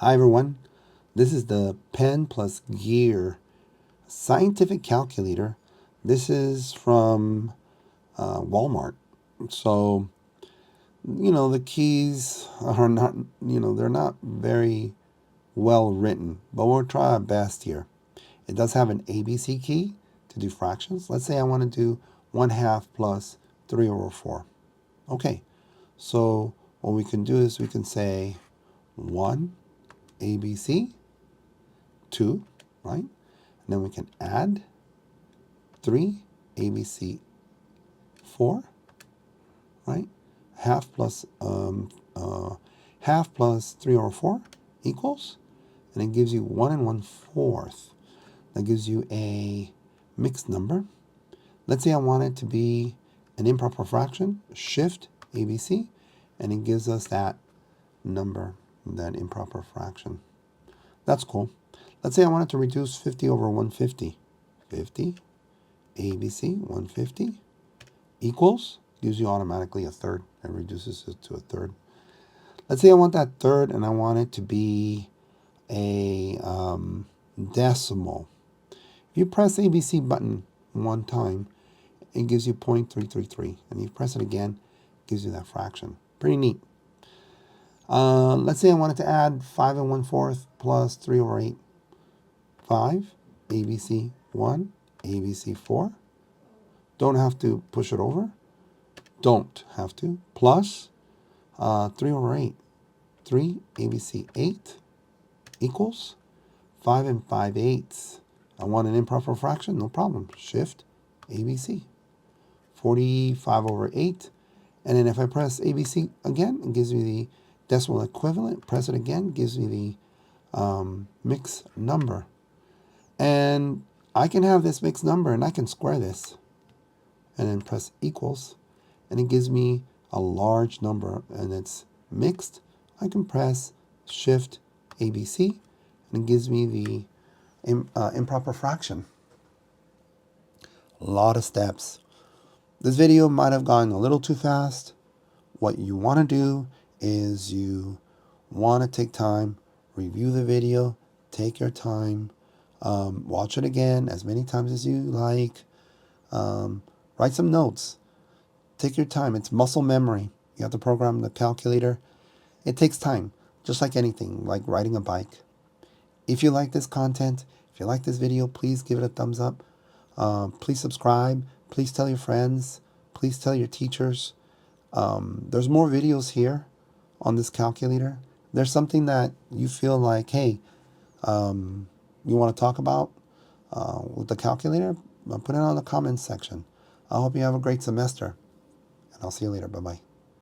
Hi everyone, this is the Pen plus Gear scientific calculator. This is from Walmart. So, the keys are not, they're not very well written, but we'll try our best here. It does have an ABC key to do fractions. Let's say I want to do 1/2 plus 3 over 4. Okay, so what we can do is we can say 1 ABC, 2, right? And then we can add 3 ABC 4, right? Half plus half plus 3 over 4 equals, and it gives you 1 1/4. That gives you a mixed number. Let's say I want it to be an improper fraction, shift ABC, and it gives us that number, that improper fraction. That's cool. Let's say I wanted to reduce 50 over 150. 50 ABC 150 equals, gives you automatically a third. It reduces it to a third. Let's say I want that third and I want it to be a decimal. If you press ABC button one time, it gives you 0.333. And you press it again, it gives you that fraction. Pretty neat. Let's say I wanted to add 5 1/4 plus 3 over 8. 5, ABC 1, ABC 4. Don't have to push it over. Don't have to. Plus 3 over 8. 3, ABC 8 equals 5 5/8. I want an improper fraction? No problem. Shift ABC. 45 over 8. And then if I press ABC again, it gives me the decimal equivalent. Press it again, gives me the mixed number. And I can have this mixed number and I can square this and then press equals, and it gives me a large number and it's mixed. I can press shift ABC and it gives me the improper fraction. A lot of steps. This video might have gone a little too fast. What you want to do is you want to take time, review the video, take your time, watch it again as many times as you like. Write some notes. Take your time. It's muscle memory. You have to program the calculator. It takes time, just like anything, like riding a bike. If you like this content, if you like this video, please give it a thumbs up. Please subscribe. Please tell your friends. Please tell your teachers. There's more videos here on this calculator. There's something that you feel like, hey, you want to talk about with the calculator, put it on the comments section. I hope you have a great semester, and I'll see you later. Bye-bye.